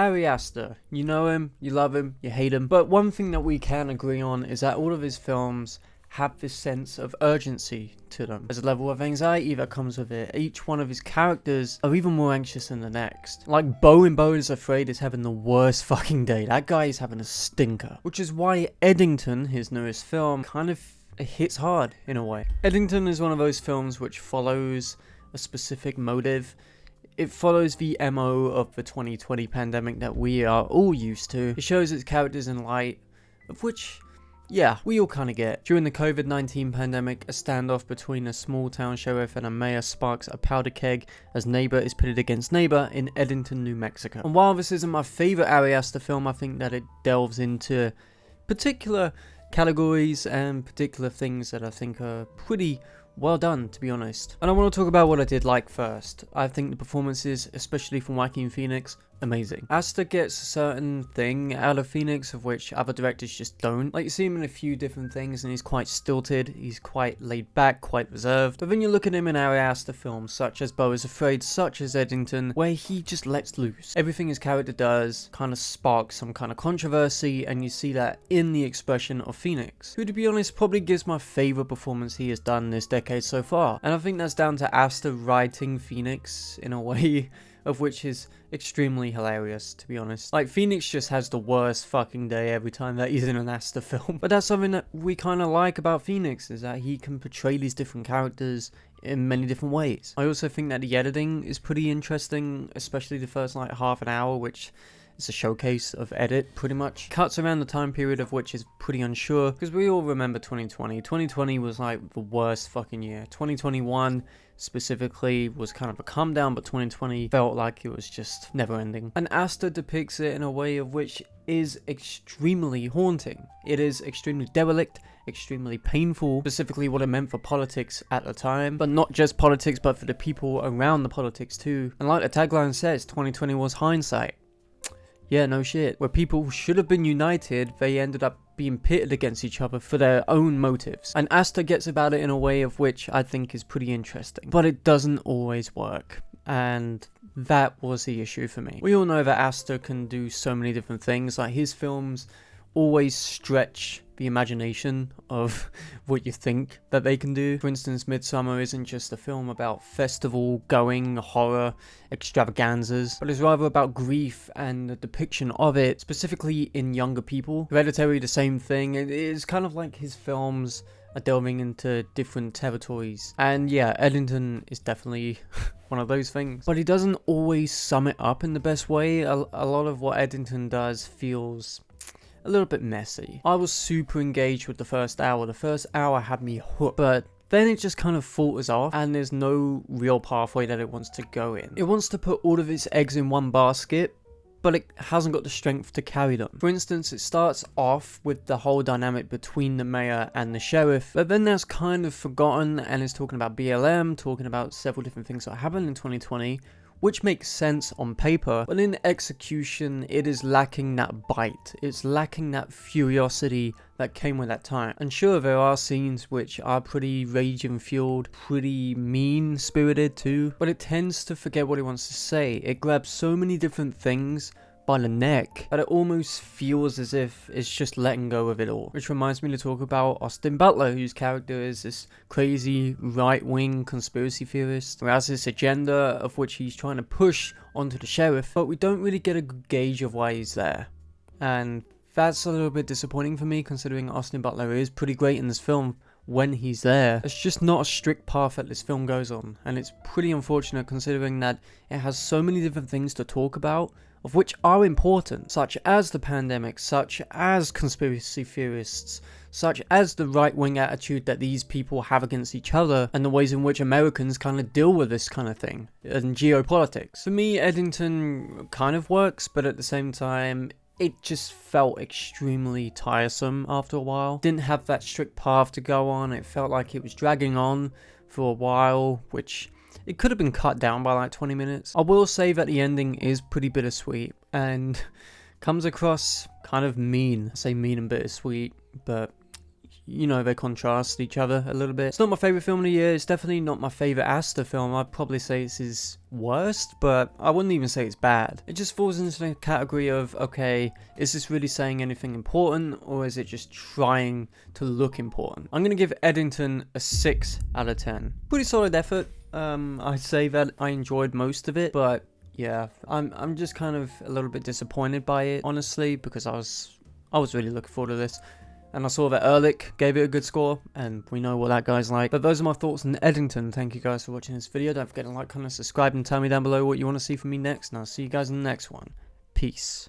Ari Aster, you know him, you love him, you hate him, but one thing that we can agree on is that all of his films have this sense of urgency to them. There's a level of anxiety that comes with it. Each one of his characters are even more anxious than the next. Like Beau in Beau is Afraid is having the worst fucking day. That guy is having a stinker. Which is why Eddington, his newest film, kind of hits hard in a way. Eddington is one of those films which follows a specific motive. It follows the MO of the 2020 pandemic that we are all used to. It shows its characters in light, of which, yeah, we all kind of get. During the COVID-19 pandemic, a standoff between a small town sheriff and a mayor sparks a powder keg as neighbor is pitted against neighbor in Eddington, New Mexico. And while this isn't my favorite Ari Aster film, I think that it delves into particular categories and particular things that I think are pretty well done, to be honest. And I want to talk about what I did like first. I think the performances, especially from Joaquin Phoenix, amazing. Aster gets a certain thing out of Phoenix of which other directors just don't. Like, you see him in a few different things and he's quite stilted, he's quite laid back, quite reserved. But then you look at him in Ari Aster films such as Beau is Afraid, such as Eddington, where he just lets loose. Everything his character does kind of sparks some kind of controversy, and you see that in the expression of Phoenix, who, to be honest, probably gives my favorite performance he has done this decade so far. And I think that's down to Aster writing Phoenix in a way of which is extremely hilarious, to be honest. Like, Phoenix just has the worst fucking day every time that he's in an Aster film. But that's something that we kind of like about Phoenix, is that he can portray these different characters in many different ways. I also think that the editing is pretty interesting, especially the first like half an hour, which is a showcase of edit, pretty much. Cuts around the time period of which is pretty unsure, because we all remember 2020. 2020 was like the worst fucking year. 2021 specifically was kind of a calm down, but 2020 felt like it was just never ending. And Aster depicts it in a way of which is extremely haunting. It is extremely derelict, extremely painful, specifically what it meant for politics at the time, but not just politics, but for the people around the politics too. And like the tagline says, 2020 was hindsight. Yeah, no shit. Where people should have been united, they ended up being pitted against each other for their own motives. And Aster gets about it in a way of which I think is pretty interesting. But it doesn't always work. And that was the issue for me. We all know that Aster can do so many different things. Like, his films always stretch the imagination of what you think that they can do. For instance, Midsummer isn't just a film about festival-going horror extravaganzas, but it's rather about grief and the depiction of it, specifically in younger people. Hereditary, the same thing. It is kind of like his films are delving into different territories. And yeah, Eddington is definitely one of those things. But he doesn't always sum it up in the best way. A lot of what Eddington does feels a little bit messy. I was super engaged with the first hour. The first hour had me hooked, but then it just kind of falters off and there's no real pathway that it wants to go in. It wants to put all of its eggs in one basket, but it hasn't got the strength to carry them. For instance, it starts off with the whole dynamic between the mayor and the sheriff, but then that's kind of forgotten and is talking about BLM, talking about several different things that happened in 2020, which makes sense on paper, but in execution, it is lacking that bite. It's lacking that curiosity that came with that time. And sure, there are scenes which are pretty rage-fueled, pretty mean-spirited too, but it tends to forget what it wants to say. It grabs so many different things by the neck that it almost feels as if it's just letting go of it all. Which reminds me to talk about Austin Butler, whose character is this crazy right-wing conspiracy theorist who has this agenda of which he's trying to push onto the sheriff, but we don't really get a good gauge of why he's there. And that's a little bit disappointing for me, considering Austin Butler is pretty great in this film when he's there. It's just not a strict path that this film goes on, and it's pretty unfortunate considering that it has so many different things to talk about, of which are important, such as the pandemic, such as conspiracy theorists, such as the right-wing attitude that these people have against each other, and the ways in which Americans kind of deal with this kind of thing, and geopolitics. For me, Eddington kind of works, but at the same time, it just felt extremely tiresome after a while. Didn't have that strict path to go on. It felt like it was dragging on for a while, which it could have been cut down by like 20 minutes. I will say that the ending is pretty bittersweet and comes across kind of mean. I say mean and bittersweet, but you know, they contrast each other a little bit. It's not my favourite film of the year. It's definitely not my favourite Asta film. I'd probably say it's his worst, but I wouldn't even say it's bad. It just falls into the category of, okay, is this really saying anything important, or is it just trying to look important? I'm going to give Eddington a 6 out of 10. Pretty solid effort. I'd say that I enjoyed most of it, but yeah, I'm just kind of a little bit disappointed by it, honestly, because I was really looking forward to this. And I saw that Ehrlich gave it a good score, and we know what that guy's like. But those are my thoughts on Eddington. Thank you guys for watching this video. Don't forget to like, comment, subscribe, and tell me down below what you want to see from me next. And I'll see you guys in the next one. Peace.